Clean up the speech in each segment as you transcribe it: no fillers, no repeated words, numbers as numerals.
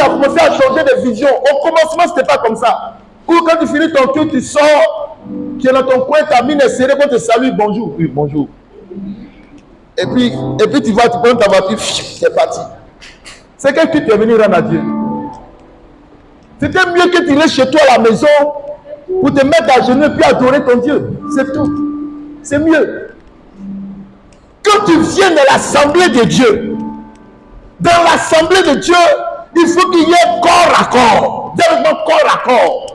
as commencé à changer de vision. Au commencement, ce n'était pas comme ça. Ou quand tu finis ton culte, tu sors, tu es dans ton coin, ta mine est serrée, quand tu te salues, bonjour. Oui, bonjour. Et puis tu vas, tu prends ta voiture, c'est parti. C'est quel culte tu es venu rendre à Dieu? C'était mieux que tu restes chez toi à la maison pour te mettre à genoux et puis adorer ton Dieu. C'est tout. C'est mieux. Quand tu viens de l'assemblée de Dieu, dans l'assemblée de Dieu, il faut qu'il y ait corps à corps. Directement corps à corps.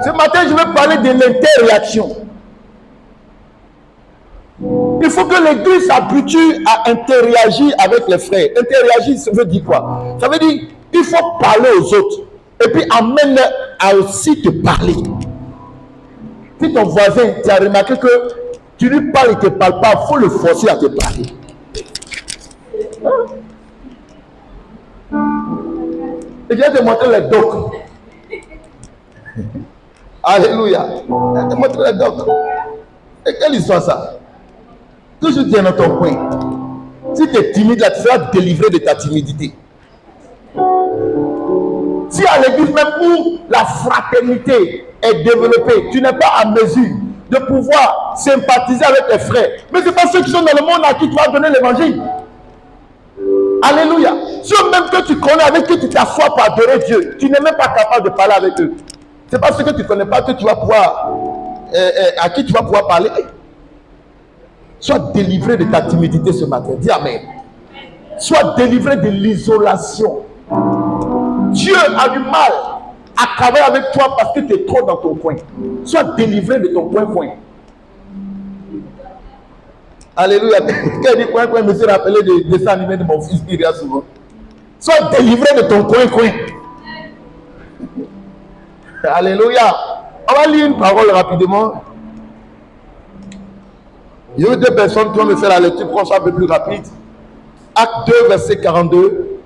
Ce matin, je vais parler de l'interréaction. Il faut que l'église s'habitue à interagir avec les frères. Interagir, ça veut dire quoi? Ça veut dire il faut parler aux autres. Et puis amène-les à aussi te parler. Si ton voisin, tu as remarqué que tu lui parles, il ne te parle pas, il faut le forcer à te parler. Et je vais te montrer les docs. Alléluia. Je vais te montrer les docs. Et quelle histoire ça? Toujours tu es dans ton coin. Si tu es timide, là, tu seras délivré de ta timidité. Si à l'église même où la fraternité est développée, tu n'es pas à mesure de pouvoir sympathiser avec tes frères. Mais ce n'est pas ceux qui sont dans le monde à qui tu vas donner l'évangile. Alléluia. Ceux même que tu connais, avec qui tu t'assois pour adorer Dieu, tu n'es même pas capable de parler avec eux. Ce n'est pas ceux que tu ne connais pas que tu vas pouvoir, à qui tu vas pouvoir parler. Sois délivré de ta timidité ce matin. Dis Amen. Sois délivré de l'isolation. Dieu a du mal à travailler avec toi parce que tu es trop dans ton coin. Sois délivré de ton coin. Alléluia. Quand il dit coin, je me suis rappelé des dessins animés de mon fils qui regarde souvent. Sois délivré de ton coin. Alléluia. On va lire une parole rapidement. Il y a eu deux personnes qui vont me faire la lecture pour qu'on soit un peu plus rapide. Acte 2, verset 42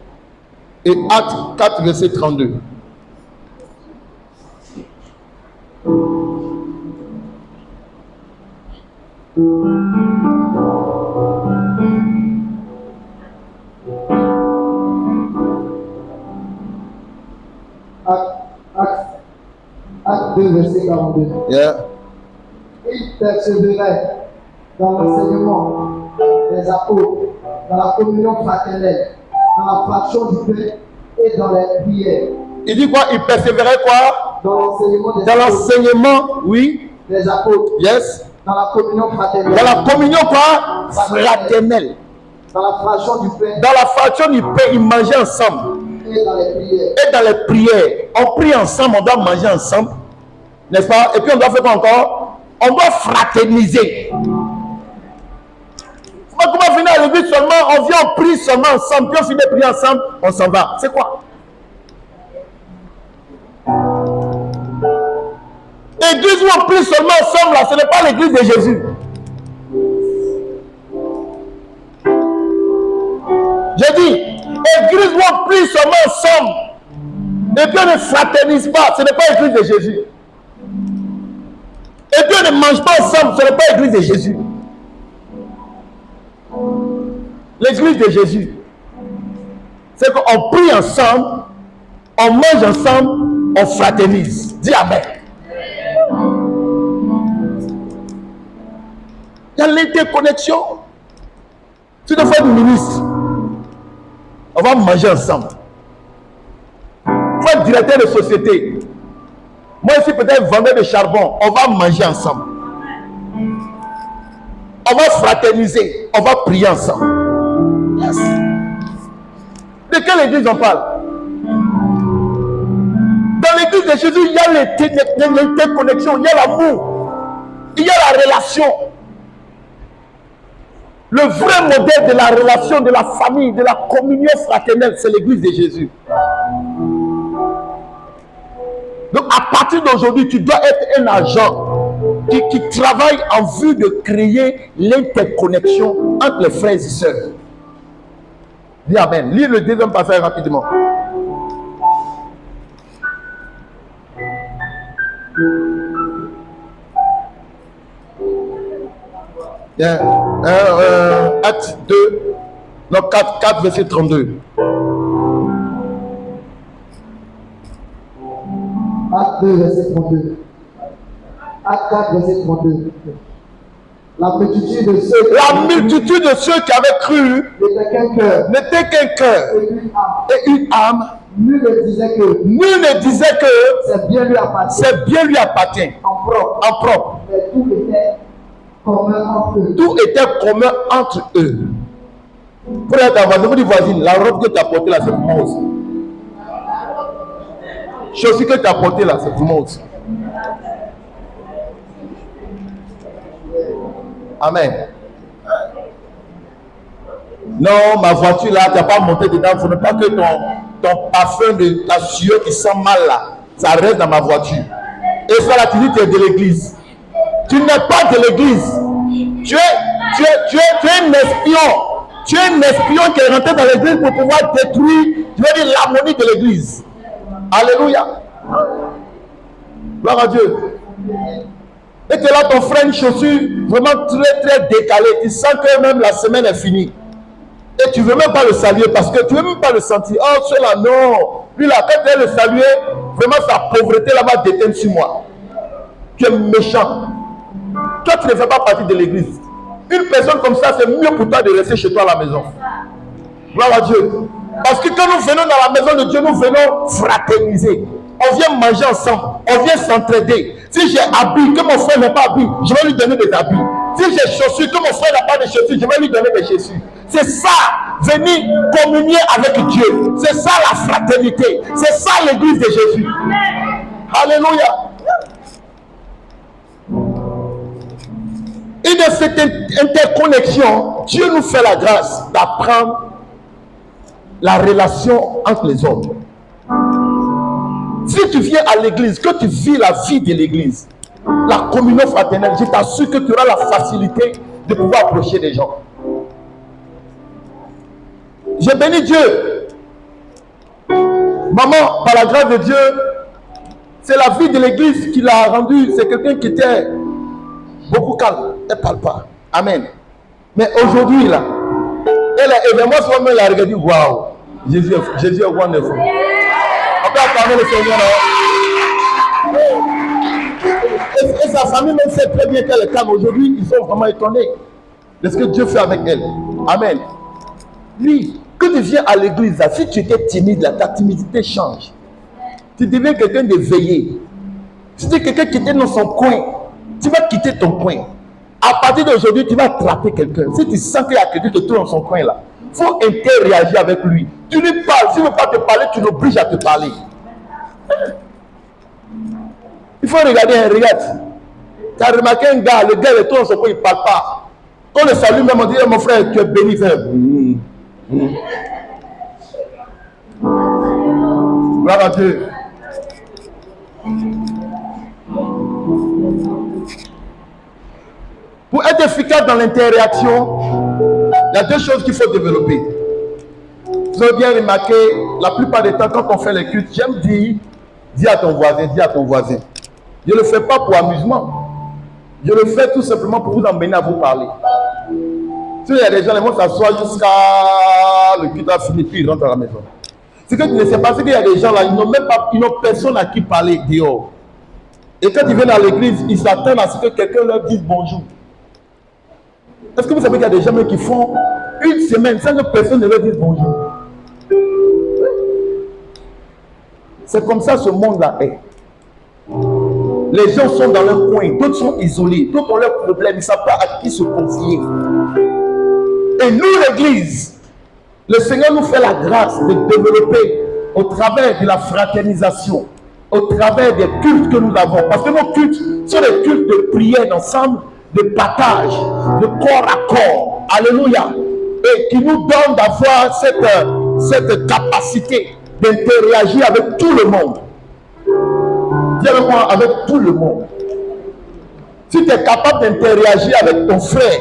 et Acte 4, verset 32. Acte 2, verset 42. Yeah. Il persévérait dans l'enseignement des apôtres, dans la communion fraternelle, dans la fraction du pain et dans les prières. Il dit quoi? Il persévérait quoi? Dans l'enseignement des Dans apôtres. l'enseignement, oui. Des apôtres. Yes. Dans la communion fraternelle. Dans la communion quoi? Fraternelle. Dans la fraction du pain. Dans la fraction du pain, ils mangeaient ensemble. Et dans les prières. Et dans les prières, on prie ensemble, on doit manger ensemble. N'est-ce pas? Et puis on doit faire quoi encore? On doit fraterniser. Comment finir à l'église seulement? On vient, on prie seulement ensemble, puis on finit de prier ensemble, on s'en va. C'est quoi? L'église où on prie seulement ensemble, là, ce n'est pas l'église de Jésus. J'ai dit, l'église où on prie seulement ensemble, et puis on ne fraternise pas, ce n'est pas l'église de Jésus. Et puis on ne mange pas ensemble, ce n'est pas l'église de Jésus. L'église de Jésus, c'est qu'on prie ensemble, on mange ensemble, on fraternise. Dis Amen. Il y a l'interconnexion. Tu dois faire une ministre. On va manger ensemble. Il faut être directeur de société. Moi ici peut-être vendeur de charbon. On va manger ensemble. On va fraterniser. On va prier ensemble. Yes. De quelle église on parle? Dans l'église de Jésus, il y a l'interconnexion, il y a l'amour, il y a la relation. Le vrai modèle de la relation, de la famille, de la communion fraternelle, c'est l'église de Jésus. Donc à partir d'aujourd'hui, tu dois être un agent qui travaille en vue de créer l'interconnexion entre les frères et sœurs. Dis Amen. Lis le deuxième passage rapidement. Acte 2, non, 4, verset 32. Acte 2, verset 32. Acte 4, verset 32. La multitude de ceux qui avaient cru n'était qu'un cœur et une âme. Nul ne disait que c'est bien lui appartient. En propre. Mais tout était commun entre eux. Tout était commun entre eux. Pour être en voisin, vous dites voisine, la robe que tu as portée là, c'est pour moi aussi. Chaussures que tu as portées là, c'est pour moi aussi. Amen. Non, ma voiture là, tu n'as pas monté dedans. Il ne faudrait pas que ton parfum de ta sueur qui sent mal là, ça reste dans ma voiture. Et ça là, tu dis que tu es de l'église. Tu n'es pas de l'église. Tu es un espion. Tu es un espion qui est rentré dans l'église pour pouvoir détruire, je veux dire, l'harmonie de l'église. Alléluia. Gloire à Dieu. Et que là, ton frère, une chaussure vraiment très très décalée. Tu sens que même la semaine est finie. Et tu ne veux même pas le saluer parce que tu ne veux même pas le sentir. Oh, celui-là, non. Lui là, quand tu veux le saluer, vraiment sa pauvreté là-bas déteint sur moi. Tu es méchant. Toi, tu ne fais pas partie de l'église. Une personne comme ça, c'est mieux pour toi de rester chez toi à la maison. Gloire à Dieu. Parce que quand nous venons dans la maison de Dieu, nous venons fraterniser. On vient manger ensemble. On vient s'entraider. Si j'ai habits, que mon frère n'a pas habits, je vais lui donner des habits. Si j'ai chaussures, que mon frère n'a pas de chaussures, je vais lui donner des chaussures. C'est ça, venir communier avec Dieu. C'est ça la fraternité. C'est ça l'église de Jésus. Alléluia. Et de cette interconnexion, Dieu nous fait la grâce d'apprendre la relation entre les hommes. Si tu viens à l'église, que tu vis la vie de l'église, la communion fraternelle, je t'assure que tu auras la facilité de pouvoir approcher des gens. J'ai béni Dieu. Maman, par la grâce de Dieu, c'est la vie de l'église qui l'a rendue. C'est quelqu'un qui était beaucoup calme. Elle ne parle pas. Amen. Mais aujourd'hui, là, elle est évidemment, souvent, elle a regardé, waouh, Jésus est wonderful. On peut acclamer le Seigneur. Et sa famille même sait très bien qu'elle est calme. Aujourd'hui, ils sont vraiment étonnés de ce que Dieu fait avec elle. Amen. Lui, quand tu viens à l'église, là, si tu étais timide, là, ta timidité change. Tu deviens quelqu'un de veillé. Si tu es quelqu'un qui était dans son coin, tu vas quitter ton coin. À partir d'aujourd'hui, tu vas attraper quelqu'un. Si tu sens qu'il y a quelqu'un qui te trouve dans son coin là, il faut interagir avec lui. Tu lui parles. S'il ne veut pas te parler, tu l'obliges à te parler. Il faut regarder, regarde. Tu as remarqué un gars, le gars est tout dans son coin, il ne parle pas. Quand on le salue, même on dit, mon frère, tu es béni. Gloire à Dieu. Pour être efficace dans l'interaction, il y a deux choses qu'il faut développer. Vous avez bien remarqué, la plupart des temps, quand on fait les cultes, j'aime dire, dis à ton voisin. Je ne le fais pas pour amusement. Je le fais tout simplement pour vous emmener à vous parler. Si il y a des gens, ils vont s'asseoir jusqu'à le culte a fini, puis ils rentrent à la maison. Ce que tu ne sais pas, c'est qu'il y a des gens là, ils n'ont personne à qui parler dehors. Et quand ils viennent à l'église, ils s'attendent à ce que quelqu'un leur dise bonjour. Est-ce que vous savez qu'il y a des gens qui font une semaine sans que personne ne leur dise bonjour? C'est comme ça ce monde-là est. Les gens sont dans leur coin, d'autres sont isolés, d'autres ont leurs problèmes, ils ne savent pas à qui se confier. Et nous, l'église, le Seigneur nous fait la grâce de développer au travers de la fraternisation, au travers des cultes que nous avons. Parce que nos cultes sont des cultes de prière d'ensemble, de partage, de corps à corps. Alléluia. Et qui nous donne d'avoir cette capacité d'interagir avec tout le monde. Dis avec moi, avec tout le monde. Si tu es capable d'interagir avec ton frère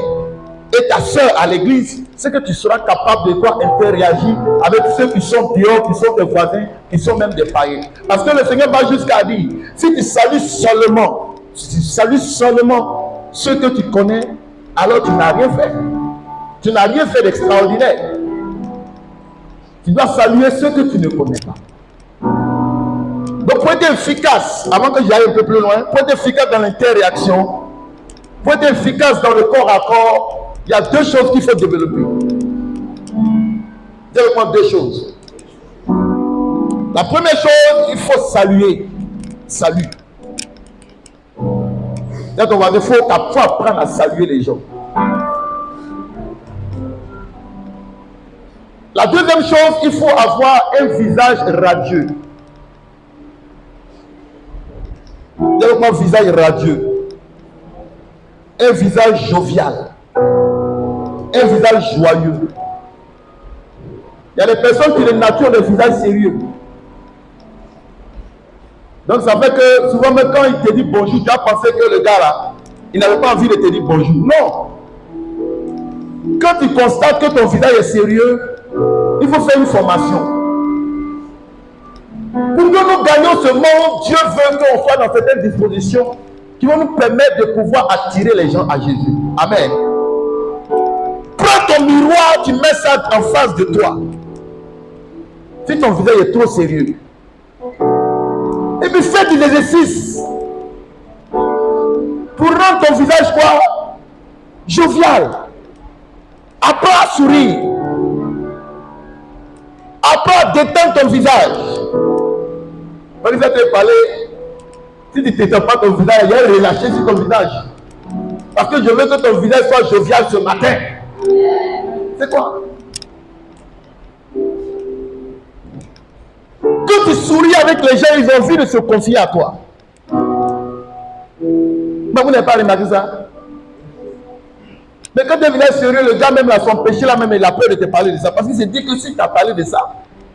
et ta soeur à l'église, c'est que tu seras capable de quoi interagir avec ceux qui sont dehors, qui sont tes voisins, qui sont même des païens. Parce que le Seigneur va jusqu'à dire, si tu salues seulement ceux que tu connais, alors tu n'as rien fait. Tu n'as rien fait d'extraordinaire. Tu dois saluer ceux que tu ne connais pas. Donc pour être efficace, avant que j'aille un peu plus loin, pour être efficace dans l'interréaction, pour être efficace dans le corps à corps, il y a deux choses qu'il faut développer. Développement deux choses. La première chose, il faut saluer. Salut. Donc on va dire, il faut apprendre à saluer les gens. La deuxième chose, il faut avoir un visage radieux. Développement visage radieux. Un visage jovial. Un visage joyeux. Il y a des personnes qui ont une nature de visage sérieux. Donc ça fait que souvent même quand il te dit bonjour, tu as pensé que le gars là, il n'avait pas envie de te dire bonjour. Non. Quand tu constates que ton visage est sérieux, il faut faire une formation. Pour que nous gagnions ce monde, Dieu veut qu'on soit dans certaines dispositions qui vont nous permettre de pouvoir attirer les gens à Jésus. Amen. Prends ton miroir, tu mets ça en face de toi. Si ton visage est trop sérieux, et puis fais des exercices pour rendre ton visage quoi? Jovial. Apprends à sourire. Apprends à détendre ton visage. Quand il va te parler, si tu ne t'étends pas ton visage, il y a relâché sur ton visage. Parce que je veux que ton visage soit jovial ce matin. C'est quoi? Quand tu souris avec les gens, ils ont envie de se confier à toi. Mais vous n'avez pas remarqué ça? Mais quand tu es sérieux, le gars même là, son péché là même, il a peur de te parler de ça. Parce qu'il s'est dit que si tu as parlé de ça,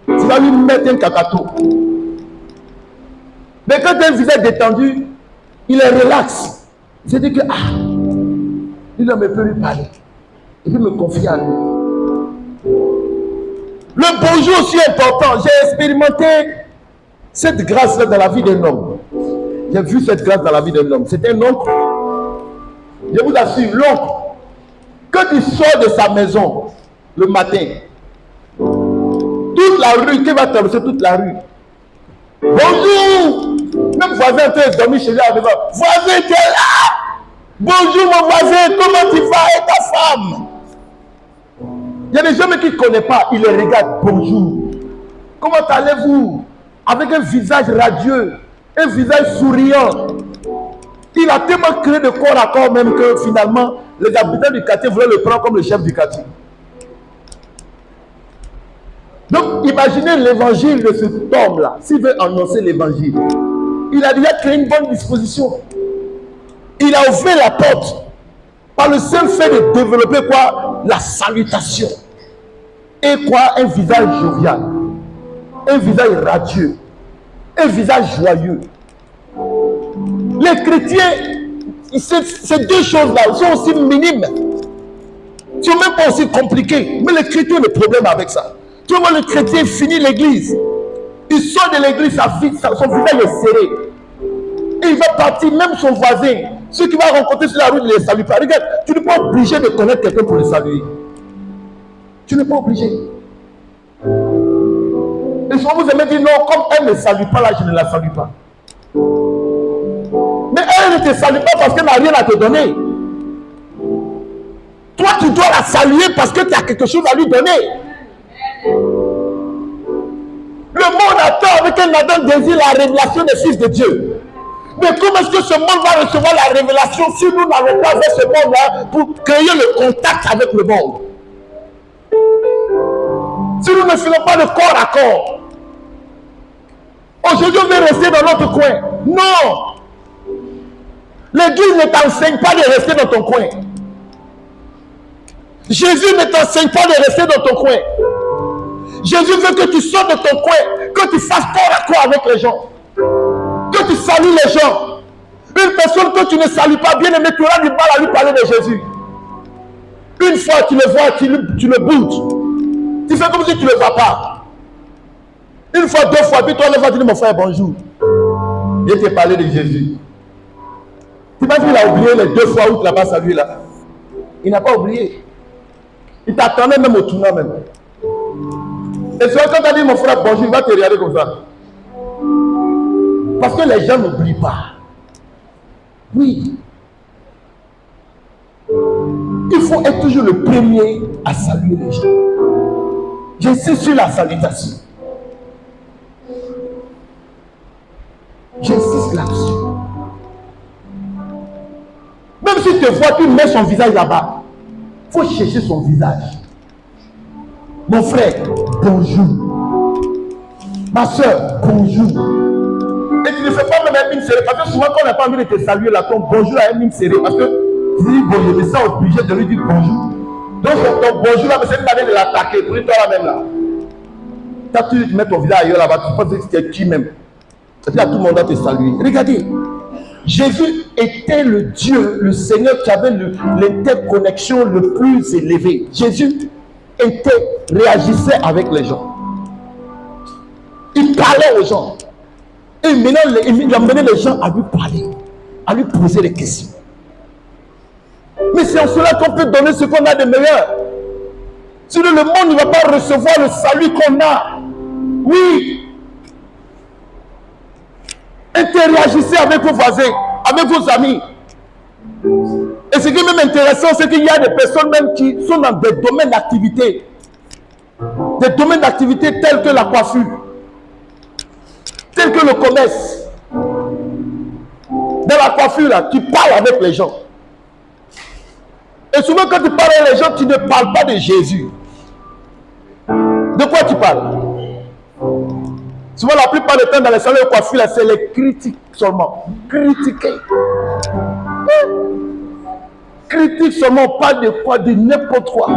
tu vas lui mettre un cacato. Mais quand tu as un visage détendu, il est relax. Il s'est dit que, il ne peut lui parler. Il peut me confier à lui. Le bonjour aussi est important. J'ai expérimenté cette grâce-là dans la vie d'un homme. J'ai vu cette grâce dans la vie d'un homme. C'est un oncle. Je vous assure, l'oncle, quand il sort de sa maison le matin, toute la rue, qui va traverser toute la rue. Bonjour! Même voisin était dormi chez lui à devant. Voisin, tu es là! Bonjour mon voisin, comment tu vas et ta femme? Il y a des gens qui ne connaissent pas, ils les regardent. Bonjour. Comment allez-vous? Avec un visage radieux, un visage souriant. Il a tellement créé de corps à corps même que finalement, les habitants du quartier voulaient le prendre comme le chef du quartier. Donc, imaginez l'évangile de cet homme-là. S'il veut annoncer l'évangile, il a déjà créé une bonne disposition. Il a ouvert la porte par le seul fait de développer quoi? La salutation. Et quoi? Un visage jovial. Un visage radieux. Un visage joyeux. Les chrétiens, ces deux choses-là sont aussi minimes. Ils ne sont même pas aussi compliqués. Mais les chrétiens ont le problème avec ça. Tu vois, le chrétien finit l'église. Il sort de l'église, son visage est serré. Et il va partir, même son voisin. Ceux qui vont rencontrer sur la route, ne les saluent pas. Regarde, tu n'es pas obligé de connaître quelqu'un pour le saluer. Tu n'es pas obligé. Et souvent vous aimez dire non, comme elle ne salue pas là, je ne la salue pas. Mais elle ne te salue pas parce qu'elle n'a rien à te donner. Toi, tu dois la saluer parce que tu as quelque chose à lui donner. Le monde attend avec un ardent désir la révélation des fils de Dieu. Mais comment est-ce que ce monde va recevoir la révélation si nous n'avons pas fait ce monde-là pour créer le contact avec le monde? Si nous ne faisons pas de corps à corps. Aujourd'hui, on veut rester dans notre coin. Non! L'église ne t'enseigne pas de rester dans ton coin. Jésus ne t'enseigne pas de rester dans ton coin. Jésus veut que tu sortes de ton coin, que tu fasses corps à corps avec les gens. Que tu salues les gens. Une personne que tu ne salues pas, bien aimé, tu auras du mal à lui parler de Jésus. Une fois tu le vois, tu le boudes. Tu fais comme si tu ne le vois pas. Une fois, deux fois, puis toi, le fois, tu dis mon frère, bonjour. Il t'a parlé de Jésus. Tu penses qu'il a oublié les deux fois où tu l'as pas salué là? Il n'a pas oublié. Il t'attendait même au tournant même. Et c'est quand tu as dit mon frère, bonjour, il va te regarder comme ça. Parce que les gens n'oublient pas. Oui. Il faut être toujours le premier à saluer les gens. J'insiste sur la salutation. J'insiste là-dessus. Même si tu te vois, tu mets son visage là-bas. Il faut chercher son visage. Mon frère, bonjour. Ma soeur, bonjour. Et tu ne fais pas même un mine serré. Parce que souvent, quand on n'a pas envie de te saluer là, ton bonjour à un mine serré. Parce que tu dis bonjour, mais ça obligé de lui dire bonjour. Donc ton bonjour là, c'est une manière de l'attaquer. Pour toi là même là. Quand tu mets ton visage ailleurs là-bas, tu penses que c'est qui même. C'est-à-dire à tout le monde à te saluer. Regardez. Jésus était le Dieu, le Seigneur qui avait l'interconnexion le plus élevée. Jésus réagissait avec les gens. Il parlait aux gens. Et il amenait les gens à lui parler, à lui poser des questions. Mais c'est en cela qu'on peut donner ce qu'on a de meilleur. Sinon le monde ne va pas recevoir le salut qu'on a. Oui. Interagissez avec vos voisins, avec vos amis. Et ce qui est même intéressant, c'est qu'il y a des personnes même qui sont dans des domaines d'activité. Des domaines d'activité tels que la coiffure, tels que le commerce. Dans la coiffure, là, tu parles avec les gens. Et souvent, quand tu parles avec les gens, tu ne parles pas de Jésus. De quoi tu parles? Souvent, la plupart du temps, dans les salons de coiffure, c'est les critiques seulement. Critiquer. Critique seulement, pas de quoi, de n'importe quoi.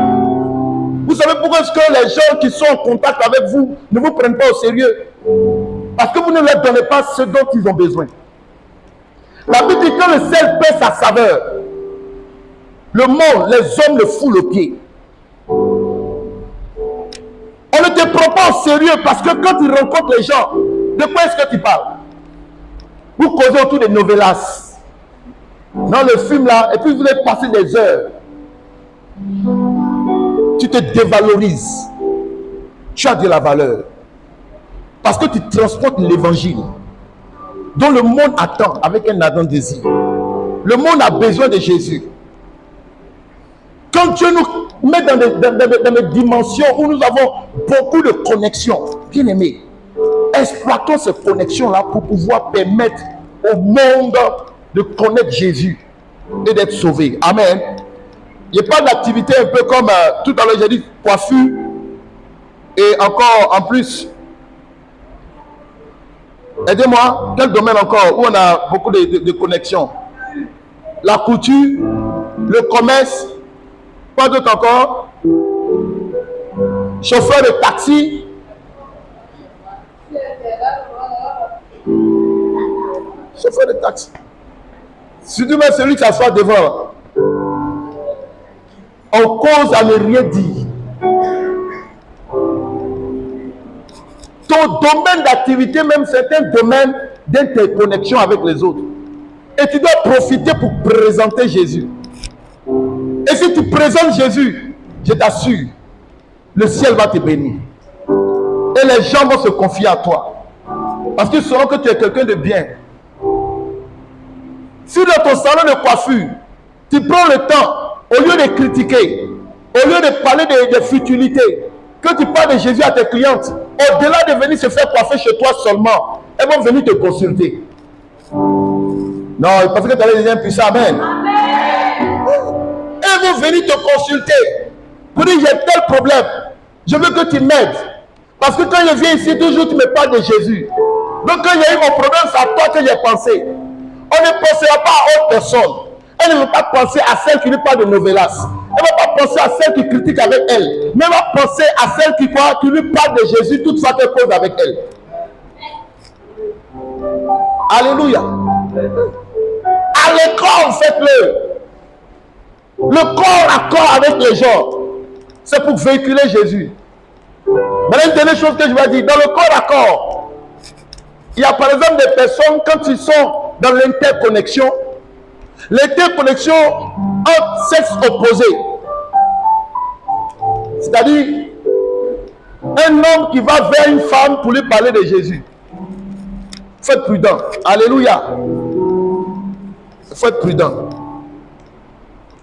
Vous savez pourquoi est-ce que les gens qui sont en contact avec vous ne vous prennent pas au sérieux? Parce que vous ne leur donnez pas ce dont ils ont besoin. La Bible dit que le sel perd sa saveur. Le monde, les hommes le foulent aux pieds. On ne te prend pas au sérieux parce que quand tu rencontres les gens, de quoi est-ce que tu parles? Vous causez autour des novellas. Dans le film là, et puis vous allez passer des heures. Tu te dévalorises. Tu as de la valeur. Parce que tu transportes l'évangile dont le monde attend avec un ardent désir. Le monde a besoin de Jésus. Quand Dieu nous met dans des dimensions où nous avons beaucoup de connexions, bien aimés, exploitons ces connexions-là pour pouvoir permettre au monde de connaître Jésus et d'être sauvé. Amen. Il n'y a pas d'activité un peu comme tout à l'heure j'ai dit coiffure et encore en plus. Aidez-moi, quel domaine encore où on a beaucoup de connexions? La couture, le commerce, pas d'autre encore? Chauffeur de taxi. Chauffeur de taxi. Surtout même celui qui s'assoit devant. On cause à ne rien dire. Ton domaine d'activité, même c'est un domaine d'interconnexion avec les autres. Et tu dois profiter pour présenter Jésus. Et si tu présentes Jésus, je t'assure, le ciel va te bénir. Et les gens vont se confier à toi. Parce qu'ils sauront que tu es quelqu'un de bien. Si dans ton salon de coiffure, tu prends le temps, au lieu de critiquer, au lieu de parler de futilités, que tu parles de Jésus à tes clientes, au-delà de venir se faire coiffer chez toi seulement, elles vont venir te consulter. Non, parce que tu as les liens puissants. Amen. Elles vont venir te consulter pour dire j'ai tel problème, je veux que tu m'aides. Parce que quand je viens ici, toujours tu me parles de Jésus. Donc quand il y a eu mon problème, c'est à toi que j'ai pensé. On ne pensera pas à autre personne. Elle ne veut pas penser à celle qui lui parle de novellas. Elle ne va pas penser à celle qui critique avec elle. Mais elle va penser à celle qui lui parle de Jésus, toute fois qu'elle cause avec elle. Alléluia. À l'école, faites-le. Le corps à corps avec les gens, c'est pour véhiculer Jésus. Maintenant, une dernière chose que je vais dire, dans le corps à corps, il y a par exemple des personnes, quand ils sont dans l'interconnexion entre sexes opposés. C'est-à-dire, un homme qui va vers une femme pour lui parler de Jésus. faut être prudent. Alléluia. Il faut être prudent.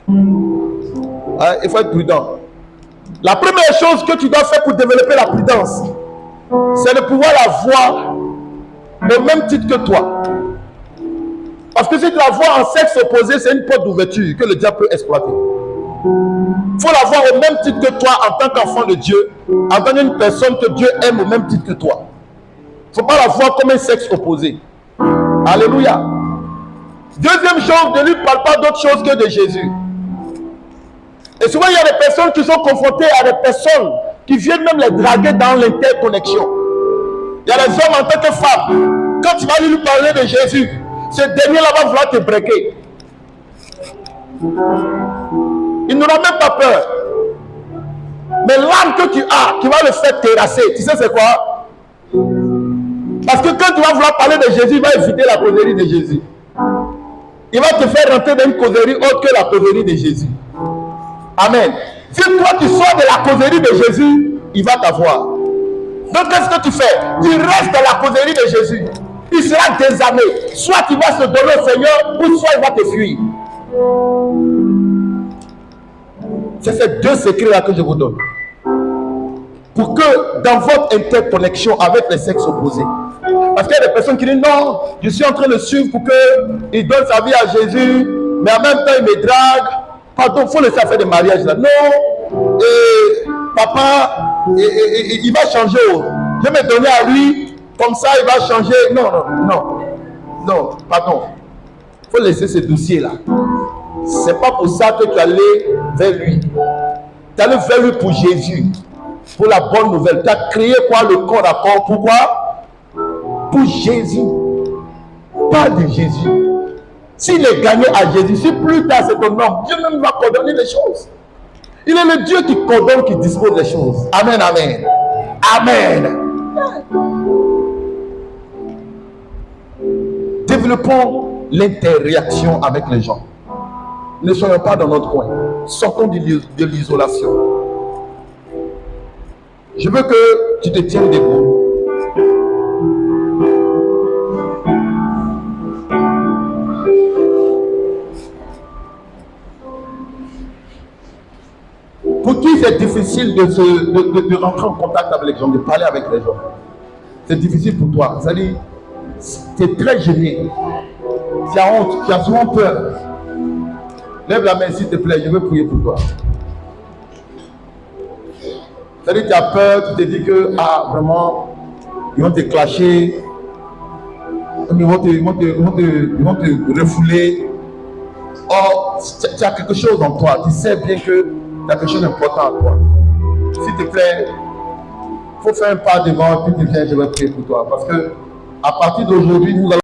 Hein, il faut être prudent. La première chose que tu dois faire pour développer la prudence, c'est de pouvoir la voir au même titre que toi. Parce que si tu la vois en sexe opposé, c'est une porte d'ouverture que le diable peut exploiter. Il faut la voir au même titre que toi en tant qu'enfant de Dieu, en tant qu'une personne que Dieu aime au même titre que toi. Il ne faut pas la voir comme un sexe opposé. Alléluia. Deuxième chose, ne lui parle pas d'autre chose que de Jésus. Et souvent, il y a des personnes qui sont confrontées à des personnes qui viennent même les draguer dans l'interconnexion. Il y a des hommes en tant que femmes. Quand tu vas lui parler de Jésus, ce dernier-là va vouloir te breaker. Il n'aura même pas peur. Mais l'âme que tu as, qui va le faire terrasser, tu sais c'est quoi? Parce que quand tu vas vouloir parler de Jésus, il va éviter la causerie de Jésus. Il va te faire rentrer dans une causerie autre que la causerie de Jésus. Amen. Si toi tu sors de la causerie de Jésus, il va t'avoir. Donc qu'est-ce que tu fais? Tu restes dans la causerie de Jésus. Il sera désarmé. Soit il va se donner au Seigneur, ou soit il va te fuir. C'est ces deux secrets-là que je vous donne. Pour que dans votre interconnexion avec les sexes opposés, parce qu'il y a des personnes qui disent non, je suis en train de suivre pour qu'il donne sa vie à Jésus, mais en même temps il me drague. Pardon, il faut laisser faire des mariages là. Non, et papa, il va changer. Je vais me donner à lui, comme ça il va changer. Non, non, non, non, pardon. Il faut laisser ce dossier-là. C'est pas pour ça que tu allais vers lui. Tu allais vers lui pour Jésus, pour la bonne nouvelle. Tu as créé quoi le corps à corps? Pourquoi? Pour Jésus, pas de Jésus. S'il est gagné à Jésus, si plus tard c'est ton homme, Dieu même va coordonner les choses. Il est le Dieu qui coordonne, qui dispose des choses. Amen, amen. Amen. Développons l'interréaction avec les gens. Ne soyons pas dans notre coin. Sortons de l'isolation. Je veux que tu te tiennes debout. Pour qui c'est difficile de rentrer en contact avec les gens, de parler avec les gens? C'est difficile pour toi. C'est-à-dire, tu es très gêné. Tu as honte, tu as souvent peur. Lève la main s'il te plaît, je veux prier pour toi. C'est-à-dire, tu as peur, tu te dis que, ah, vraiment, ils vont te clasher, ils vont te refouler. Or, tu as quelque chose en toi, tu sais bien que tu as quelque chose d'important en toi. S'il te plaît, il faut faire un pas devant et puis tu viens, je vais prier pour toi. Parce que, à partir d'aujourd'hui, nous allons